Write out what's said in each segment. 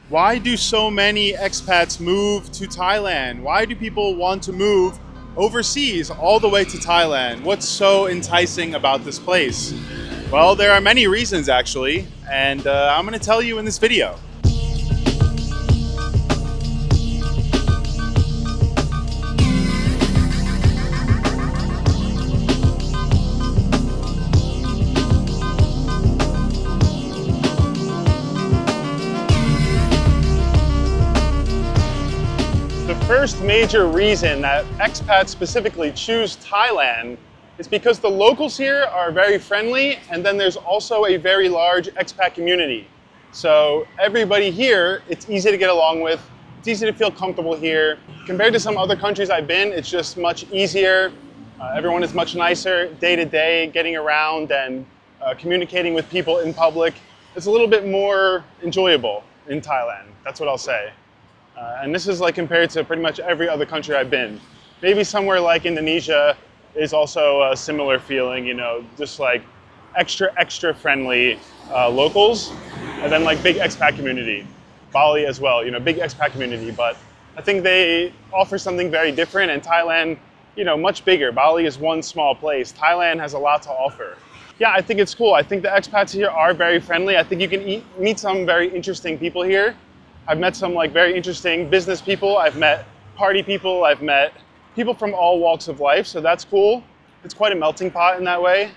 Why do so many expats move to Thailand? Why do people want to move overseas all the way to Thailand? What's so enticing about this place? Well, there are many reasons actually, and I'm going to tell you in this video. The first major reason that expats specifically choose Thailand is because the locals here are very friendly, and then there's also a very large expat community. So everybody here, it's easy to get along with, it's easy to feel comfortable here. Compared to some other countries I've been, it's just much easier. Everyone is much nicer day to day, getting around and communicating with people in public. It's a little bit more enjoyable in Thailand, that's what I'll say. And this is like compared to pretty much every other country I've been. Maybe somewhere like Indonesia is also a similar feeling, you know, just like extra friendly locals, and then like big expat community. Bali as well, you know, big expat community, but I think they offer something very different, and Thailand, you know, much bigger. Bali is one small place. Thailand has a lot to offer. Yeah, I think it's cool. I think the expats here are very friendly. I think you can meet some very interesting people here. I've met some like very interesting business people. I've met party people. I've met people from all walks of life. So that's cool. It's quite a melting pot in that way.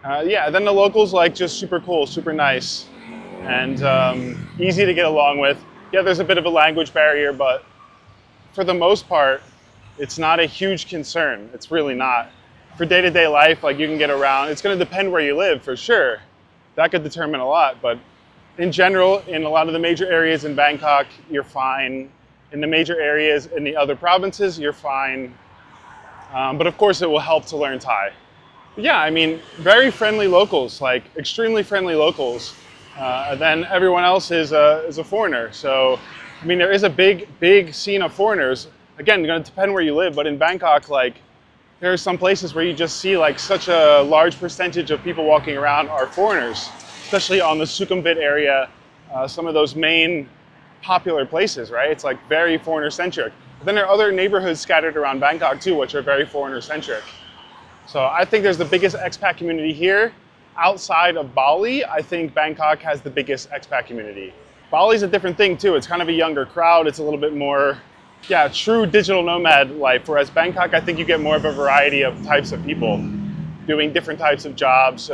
Yeah, then the locals like just super cool, super nice, and easy to get along with. Yeah, there's a bit of a language barrier, but for the most part, it's not a huge concern. It's really not. For day-to-day life, like you can get around. It's going to depend where you live for sure. That could determine a lot, but in general, in a lot of the major areas in Bangkok, you're fine. In the major areas in the other provinces, you're fine. But of course, it will help to learn Thai. But yeah, I mean, very friendly locals, like extremely friendly locals. Then everyone else is a foreigner. So, I mean, there is a big scene of foreigners. Again, it's going to depend where you live, but in Bangkok, like, there are some places where you just see like such a large percentage of people walking around are foreigners. Especially on the Sukhumvit area, some of those main popular places, right? It's like very foreigner-centric. But then there are other neighborhoods scattered around Bangkok too, which are very foreigner-centric. So I think there's the biggest expat community here. Outside of Bali, I think Bangkok has the biggest expat community. Bali's a different thing too. It's kind of a younger crowd. It's a little bit more, yeah, true digital nomad life. Whereas Bangkok, I think you get more of a variety of types of people doing different types of jobs,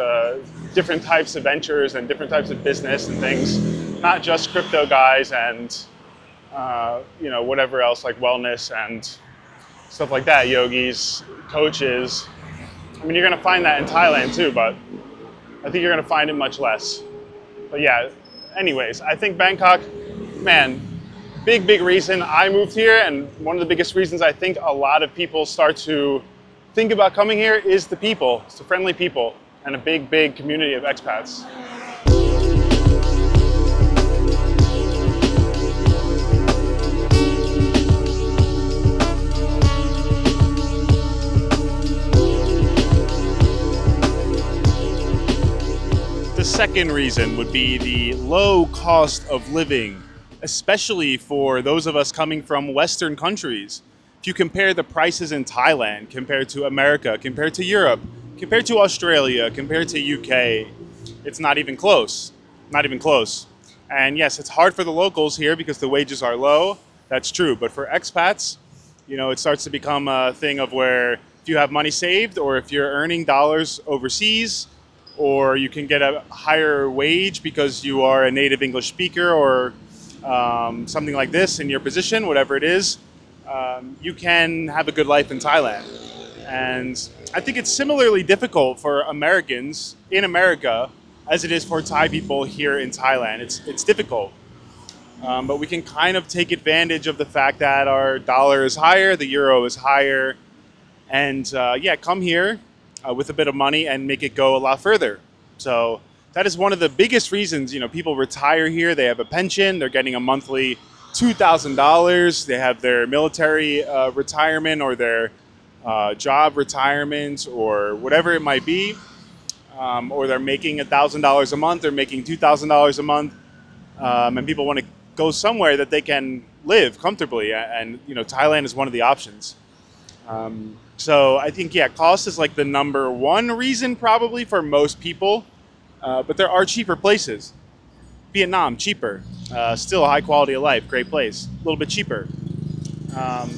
different types of ventures and different types of business and things, not just crypto guys and you know, whatever else, like wellness and stuff like that, yogis, coaches. I mean, you're gonna find that in Thailand too, but I think you're gonna find it much less. But yeah, anyways, I think Bangkok, man, big reason I moved here, and one of the biggest reasons I think a lot of people start to think about coming here is the people. It's the friendly people and a big community of expats. The second reason would be the low cost of living, especially for those of us coming from Western countries. If you compare the prices in Thailand compared to America, compared to Europe, compared to Australia, compared to UK, it's not even close. Not even close. And yes, it's hard for the locals here because the wages are low. That's true. But for expats, you know, it starts to become a thing of where if you have money saved, or if you're earning dollars overseas, or you can get a higher wage because you are a native English speaker, or something like this in your position, whatever it is, you can have a good life in Thailand. And I think it's similarly difficult for Americans in America as it is for Thai people here in Thailand. It's difficult. But we can kind of take advantage of the fact that our dollar is higher, the euro is higher, and yeah, come here with a bit of money and make it go a lot further. So that is one of the biggest reasons, you know, people retire here. They have a pension, they're getting a monthly $2,000, they have their military retirement or their job retirement or whatever it might be, or they're making $1,000 a month, they're making $2,000 a month, and people want to go somewhere that they can live comfortably, and Thailand is one of the options. So I think, yeah, cost is like the number one reason probably for most people, but there are cheaper places. Vietnam, cheaper, still high quality of life, great place, a little bit cheaper. Um,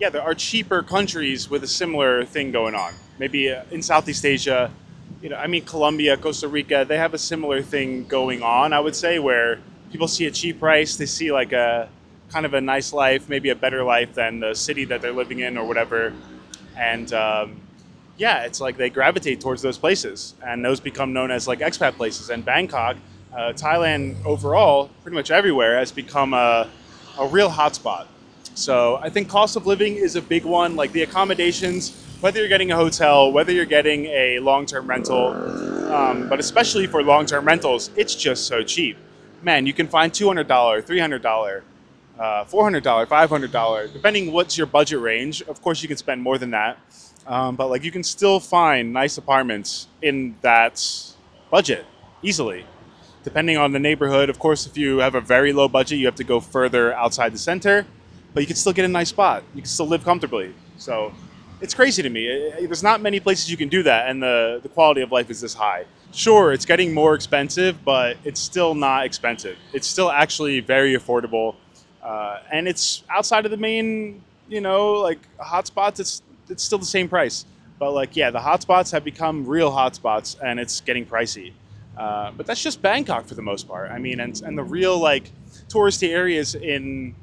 yeah, there are cheaper countries with a similar thing going on. Maybe in Southeast Asia, I mean, Colombia, Costa Rica, they have a similar thing going on, I would say, where people see a cheap price, they see like a kind of a nice life, maybe a better life than the city that they're living in or whatever. And yeah, it's like they gravitate towards those places, and those become known as like expat places. And Bangkok, Thailand overall, pretty much everywhere, has become a real hotspot. So I think cost of living is a big one, like the accommodations, whether you're getting a hotel, whether you're getting a long-term rental, but especially for long-term rentals, it's just so cheap. Man, you can find $200, $300, $400, $500, depending what's your budget range. Of course, you can spend more than that, but like you can still find nice apartments in that budget easily, depending on the neighborhood. Of course, if you have a very low budget, you have to go further outside the center, but you can still get a nice spot. You can still live comfortably. So it's crazy to me. There's not many places you can do that, and the quality of life is this high. Sure, it's getting more expensive, but it's still not expensive. It's still actually very affordable. And it's outside of the main, like hotspots, it's still the same price. But like, yeah, the hotspots have become real hotspots, and it's getting pricey. But that's just Bangkok for the most part. I mean, and the real like touristy areas in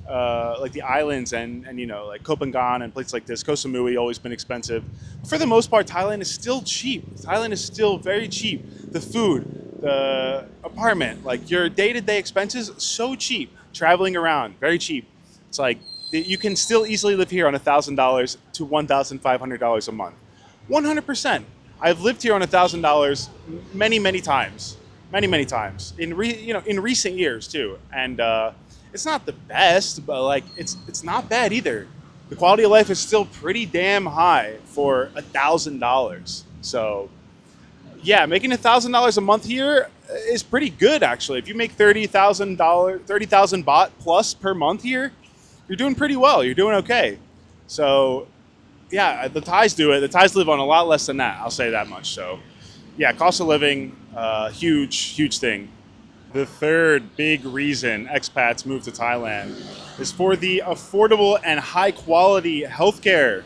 like the islands and like Koh Phangan and places like this. Koh Samui always been expensive. For the most part, Thailand is still cheap. Thailand is still very cheap. The food, the apartment, like your day-to-day expenses, so cheap. Traveling around, very cheap. It's like you can still easily live here on $1,000 to $1,500 a month. 100%. I've lived here on $1,000 many times, many times in recent years too, and it's not the best, but like it's not bad either. The quality of life is still pretty damn high for $1,000. So yeah, making $1,000 a month here is pretty good actually. If you make $30,000 baht plus per month here, you're doing pretty well. You're doing okay. So yeah, the Thais do it. The Thais live on a lot less than that. I'll say that much. So yeah, cost of living, huge thing. The third big reason expats move to Thailand is for the affordable and high quality healthcare.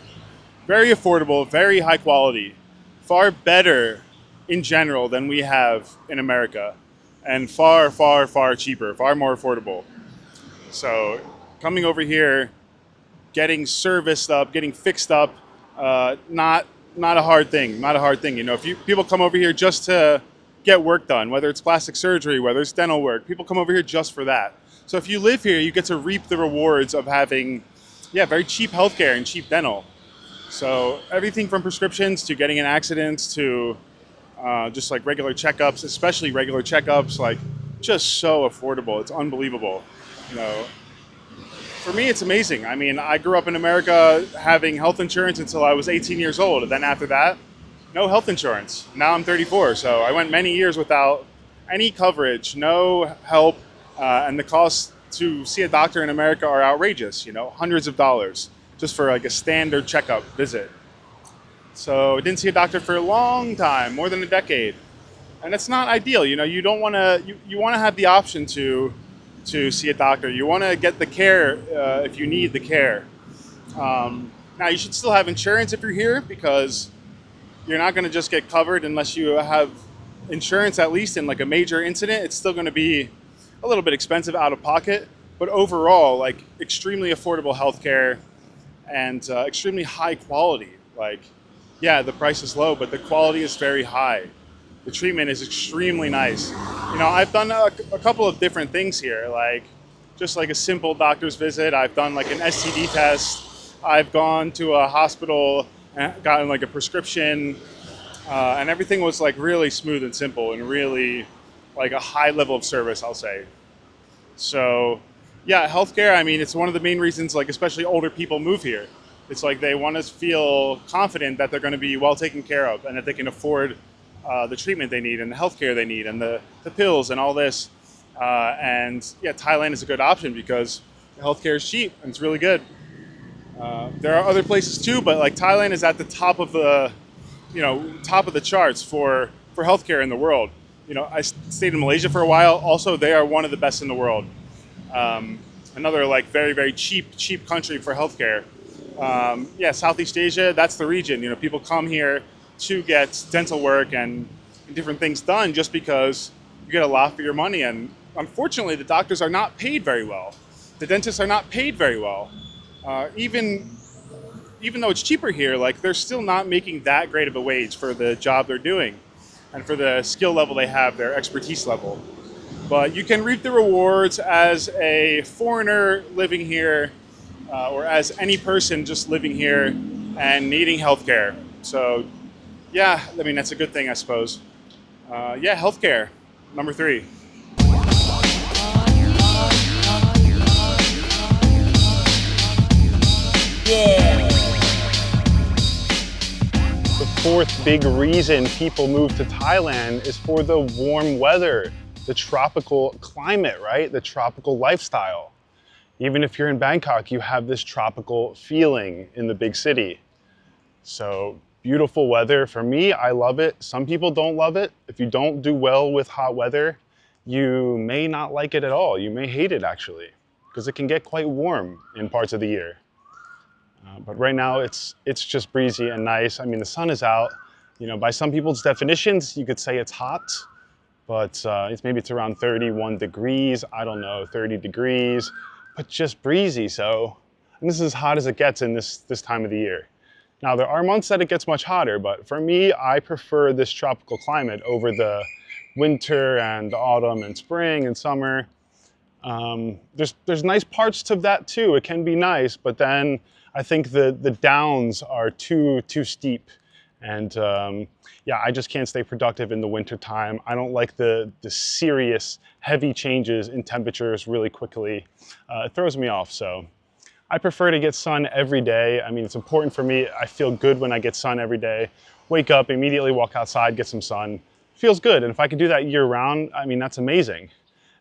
Very affordable, very high quality. Far better in general than we have in America, and far cheaper, far more affordable. So coming over here, getting serviced up, getting fixed up, not a hard thing. If people come over here just to get work done, whether it's plastic surgery, whether it's dental work, people come over here just for that. So if you live here, you get to reap the rewards of having, very cheap healthcare and cheap dental. So everything from prescriptions to getting in accidents to just like regular checkups, especially regular checkups, like just so affordable. It's unbelievable. For me, it's amazing. I mean, I grew up in America having health insurance until I was 18 years old. And then after that, no health insurance. Now I'm 34, so I went many years without any coverage, no help, and the costs to see a doctor in America are outrageous, hundreds of dollars just for like a standard checkup visit. So I didn't see a doctor for a long time, more than a decade. And it's not ideal, you don't want to, you want to have the option to see a doctor. You want to get the care if you need the care. Now you should still have insurance if you're here, because you're not going to just get covered unless you have insurance, at least in like a major incident. It's still going to be a little bit expensive out of pocket, but overall, like extremely affordable healthcare and extremely high quality. Like, yeah, the price is low, but the quality is very high. The treatment is extremely nice. I've done a couple of different things here, like just like a simple doctor's visit. I've done like an STD test. I've gone to a hospital and gotten like a prescription, and everything was like really smooth and simple and really like a high level of service, I'll say. So yeah, healthcare, I mean, it's one of the main reasons, like especially older people move here. It's like they want to feel confident that they're going to be well taken care of and that they can afford the treatment they need and the healthcare they need and the pills and all this. And yeah, Thailand is a good option because the healthcare is cheap and it's really good. There are other places too, but like Thailand is at the top of the, top of the charts for healthcare in the world. I stayed in Malaysia for a while. Also, they are one of the best in the world. Um, Another like very very cheap country for healthcare. Yeah, Southeast Asia, that's the region. People come here to get dental work and different things done just because you get a lot for your money. And unfortunately, the doctors are not paid very well. The dentists are not paid very well. Even though it's cheaper here, like they're still not making that great of a wage for the job they're doing and for the skill level they have, their expertise level. But you can reap the rewards as a foreigner living here, or as any person just living here and needing healthcare. So, yeah, I mean, that's a good thing, I suppose. Yeah, healthcare, number 3. The fourth big reason people move to Thailand is for the warm weather, the tropical climate, right? The tropical lifestyle. Even if you're in Bangkok, you have this tropical feeling in the big city. So beautiful weather. For me, I love it. Some people don't love it. If you don't do well with hot weather, you may not like it at all. You may hate it actually, because it can get quite warm in parts of the year. But right now it's just breezy and nice. I mean, the sun is out. By some people's definitions, you could say it's hot, but it's around 31 degrees. I don't know, 30 degrees, but just breezy. And this is as hot as it gets in this time of the year. Now, there are months that it gets much hotter, but for me, I prefer this tropical climate over the winter and autumn and spring and summer. There's nice parts to that too. It can be nice, but then I think the downs are too steep. And yeah, I just can't stay productive in the winter time. I don't like the serious, heavy changes in temperatures really quickly. It throws me off, so I prefer to get sun every day. I mean, it's important for me. I feel good when I get sun every day. Wake up, immediately walk outside, get some sun. Feels good, and if I could do that year round, I mean, that's amazing.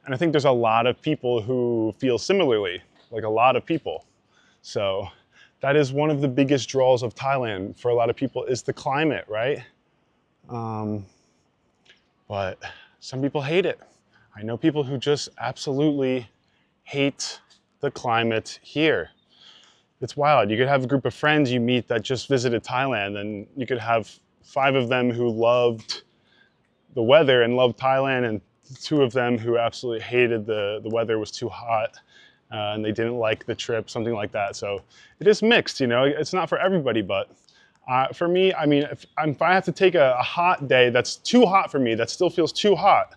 And I think there's a lot of people who feel similarly, like a lot of people. So that is one of the biggest draws of Thailand for a lot of people is the climate, right? But some people hate it. I know people who just absolutely hate the climate here. It's wild. You could have a group of friends you meet that just visited Thailand, and you could have 5 of them who loved the weather and loved Thailand, and 2 of them who absolutely hated the weather was too hot, and they didn't like the trip, something like that. So it is mixed, it's not for everybody, but for me, I mean, if I have to take a hot day that's too hot for me, that still feels too hot,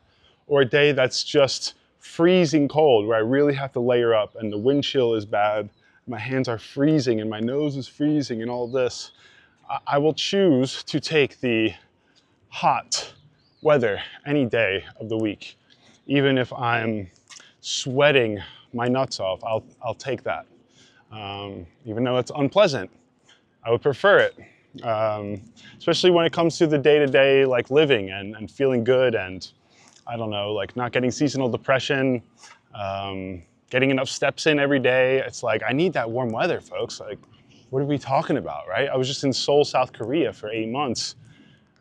or a day that's just freezing cold, where I really have to layer up and the wind chill is bad, my hands are freezing and my nose is freezing and all this, I will choose to take the hot weather any day of the week. Even if I'm sweating my nuts off, I'll take that. Even though it's unpleasant, I would prefer it. Especially when it comes to the day-to-day like living and feeling good, and I don't know, like not getting seasonal depression, getting enough steps in every day. It's like, I need that warm weather, folks. Like, what are we talking about, right? I was just in Seoul, South Korea for 8 months.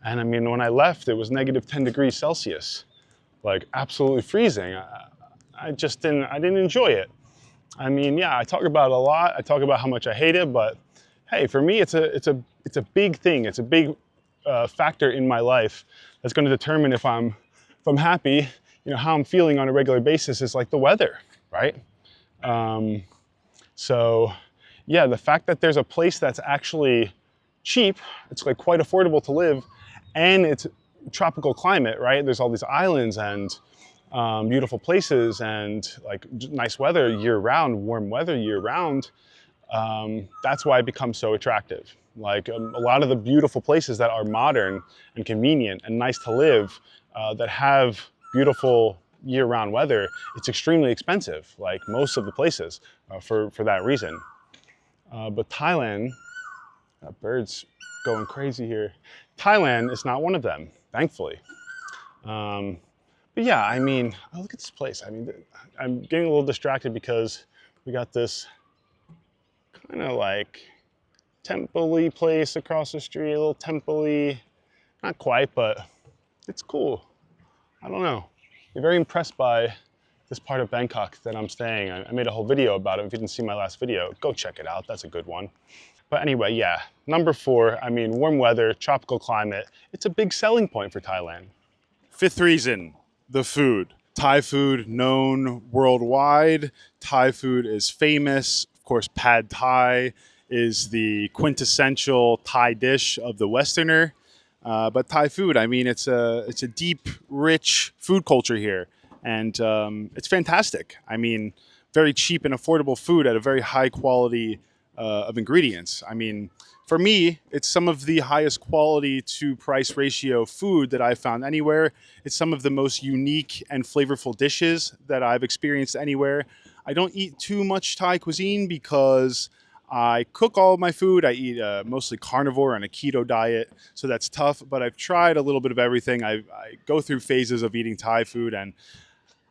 And I mean, when I left, it was negative 10 degrees Celsius, like absolutely freezing. I didn't enjoy it. I mean, yeah, I talk about it a lot. I talk about how much I hate it, but hey, for me, it's a big thing. It's a big factor in my life that's going to determine if I'm happy. How I'm feeling on a regular basis is like the weather, right? So yeah, the fact that there's a place that's actually cheap, it's like quite affordable to live, and it's tropical climate, right? There's all these islands and beautiful places and like nice weather year round, warm weather year round. That's why it becomes so attractive. Like a lot of the beautiful places that are modern and convenient and nice to live, that have beautiful year-round weather, it's extremely expensive, like most of the places, for that reason. But Thailand, that bird's going crazy here. Thailand is not one of them, thankfully. But yeah, I mean, oh, look at this place. I mean, I'm getting a little distracted because we got this kind of like temple-y place across the street, a little temple-y, not quite, but it's cool. I don't know. I'm very impressed by this part of Bangkok that I'm staying. I made a whole video about it. If you didn't see my last video, go check it out. That's a good one. But anyway, yeah, number four, I mean, warm weather, tropical climate. It's a big selling point for Thailand. Fifth reason, the food. Thai food known worldwide. Thai food is famous. Of course, pad Thai is the quintessential Thai dish of the Westerner. But Thai food, I mean, it's a deep, rich food culture here, and it's fantastic. I mean, very cheap and affordable food at a very high quality of ingredients. I mean, for me, it's some of the highest quality to price ratio food that I've found anywhere. It's some of the most unique and flavorful dishes that I've experienced anywhere. I don't eat too much Thai cuisine because I cook all of my food. I eat mostly carnivore on a keto diet, so that's tough. But I've tried a little bit of everything. I go through phases of eating Thai food, and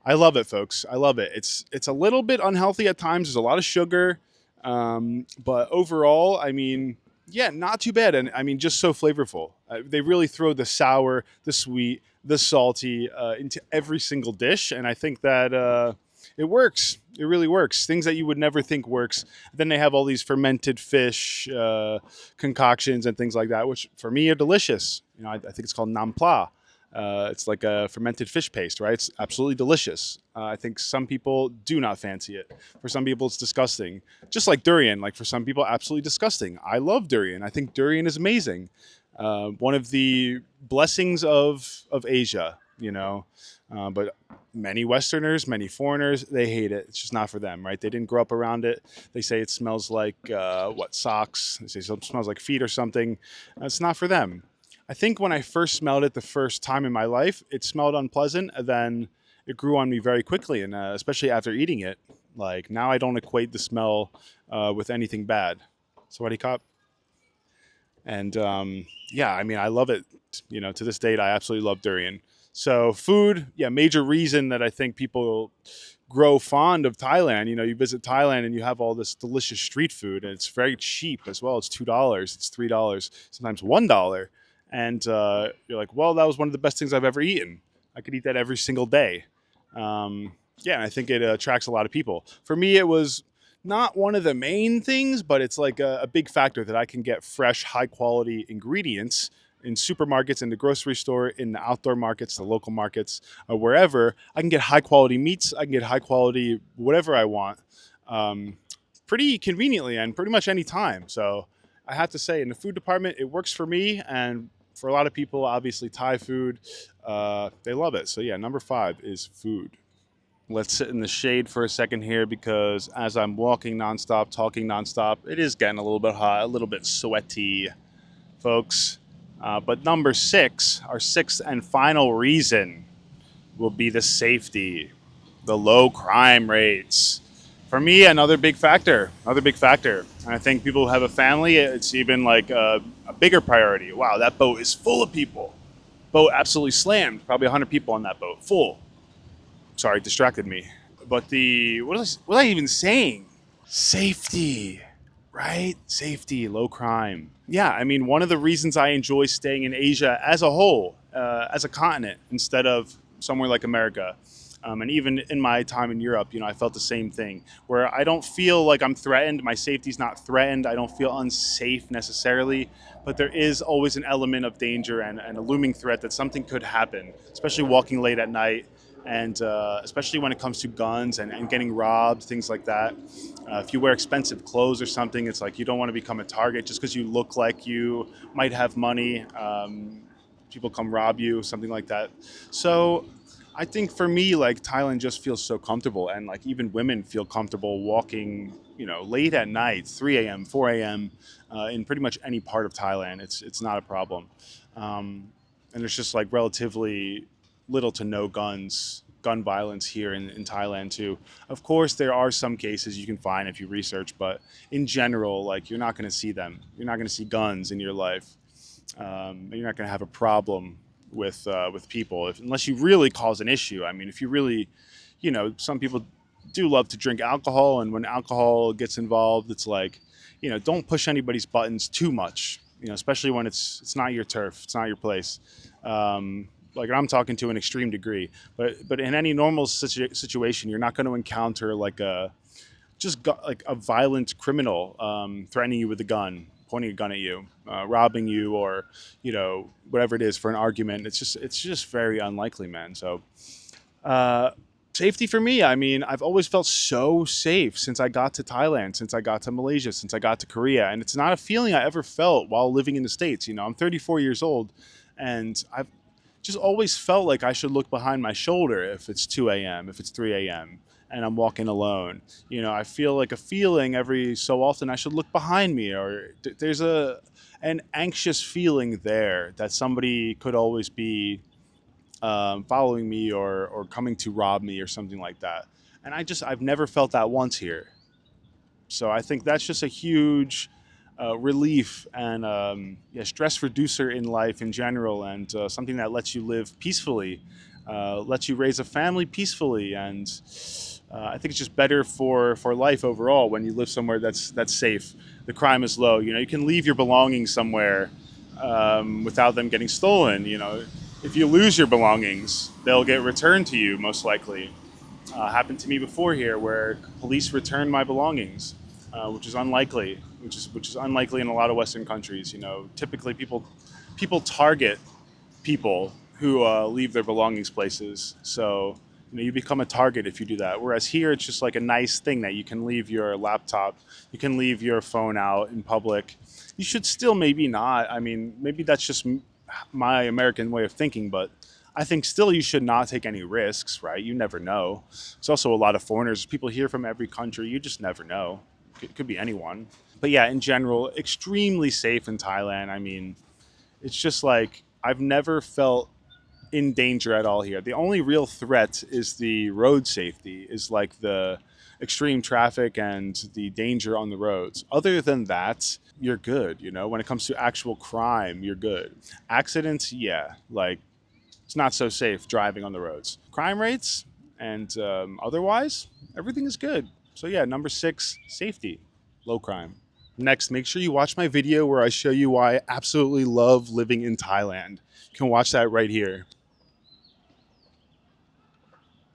I love it, folks. I love it. It's a little bit unhealthy at times. There's a lot of sugar, but overall, I mean, yeah, not too bad. And I mean, just so flavorful. They really throw the sour, the sweet, the salty into every single dish, and I think that it works. It really works. Things that you would never think works. Then they have all these fermented fish concoctions and things like that, which for me are delicious. You know, I think it's called nampla. It's like a fermented fish paste, right? It's absolutely delicious. I think some people do not fancy it. For some people, it's disgusting. Just like durian, like for some people, absolutely disgusting. I love durian. I think durian is amazing. One of the blessings of Asia, you know. But many Westerners, many foreigners, they hate it. It's just not for them, right? They didn't grow up around it. They say it smells like socks. They say it smells like feet or something. It's not for them. I think when I first smelled it the first time in my life, it smelled unpleasant, and then it grew on me very quickly, and especially after eating it. Like now, I don't equate the smell with anything bad. So, what cop? And yeah, I mean, I love it. You know, to this date, I absolutely love durian. So, food, yeah, major reason that I think people grow fond of Thailand. You know, you visit Thailand and you have all this delicious street food, and it's very cheap as well. It's $2, it's $3, sometimes $1, and you're like, well, that was one of the best things I've ever eaten. I could eat that every single day. Yeah, and I think it attracts a lot of people. For me, it was not one of the main things, but it's like a big factor that I can get fresh, high quality ingredients in supermarkets, in the grocery store, in the outdoor markets, the local markets, wherever. I can get high quality meats. I can get high quality whatever I want, pretty conveniently and pretty much any time. So I have to say, in the food department, it works for me, and for a lot of people, obviously Thai food, they love it. So yeah, number five is food. Let's sit in the shade for a second here because as I'm walking nonstop, talking nonstop, it is getting a little bit hot, a little bit sweaty, folks. But number six, our sixth and final reason will be the safety, the low crime rates. For me, another big factor, another big factor. And I think people who have a family, it's even like a bigger priority. Wow, that boat is full of people. Boat absolutely slammed. Probably 100 people on that boat, full. Sorry, distracted me. But what was I even saying? Safety, right? Safety, low crime. Yeah, I mean, one of the reasons I enjoy staying in Asia as a whole, as a continent, instead of somewhere like America, and even in my time in Europe, you know, I felt the same thing, where I don't feel like I'm threatened. My safety's not threatened. I don't feel unsafe necessarily, but there is always an element of danger and a looming threat that something could happen, especially walking late at night, and especially when it comes to guns and getting robbed, things like that. If you wear expensive clothes or something, it's like you don't want to become a target just because you look like you might have money. People come rob you, something like that. So I think for me, like Thailand just feels so comfortable, and like even women feel comfortable walking, you know, late at night, 3 a.m., 4 a.m. In pretty much any part of Thailand. It's not a problem, and there's just like relatively little to no gun violence here in Thailand too. Of course, there are some cases you can find if you research, but in general, like you're not going to see them. You're not going to see guns in your life. You're not going to have a problem with people, unless you really cause an issue. I mean, if you really, some people do love to drink alcohol, and when alcohol gets involved, it's like, don't push anybody's buttons too much. Especially when it's not your turf, it's not your place. Like I'm talking to an extreme degree, but in any normal situation, you're not going to encounter like like a violent criminal threatening you with a gun, pointing a gun at you, robbing you, or whatever it is for an argument. It's just very unlikely, man. So safety for me, I mean, I've always felt so safe since I got to Thailand, since I got to Malaysia, since I got to Korea, and it's not a feeling I ever felt while living in the States. I'm 34 years old, and I've just always felt like I should look behind my shoulder if it's 2 a.m., if it's 3 a.m., and I'm walking alone. I feel like a feeling every so often I should look behind me, or there's an anxious feeling there that somebody could always be following me or coming to rob me or something like that. And I've never felt that once here. So I think that's just a huge relief and stress reducer in life in general, and something that lets you live peacefully, lets you raise a family peacefully, and I think it's just better for life overall when you live somewhere that's safe. The crime is low. You can leave your belongings somewhere without them getting stolen. If you lose your belongings, they'll get returned to you most likely. Happened to me before here, where police returned my belongings, which is unlikely. Which is unlikely in a lot of Western countries. Typically people target people who leave their belongings places. So you become a target if you do that. Whereas here, it's just like a nice thing that you can leave your laptop, you can leave your phone out in public. You should still maybe not. I mean, maybe that's just my American way of thinking, but I think still you should not take any risks, right? You never know. There's also a lot of foreigners, people here from every country. You just never know. It could be anyone. But yeah, in general, extremely safe in Thailand. I mean, it's just like I've never felt in danger at all here. The only real threat is the road safety, is like the extreme traffic and the danger on the roads. Other than that, you're good. When it comes to actual crime, you're good. Accidents, yeah, like it's not so safe driving on the roads. Crime rates and otherwise, everything is good. So yeah, number 6, safety, low crime. Next, make sure you watch my video where I show you why I absolutely love living in Thailand. You can watch that right here.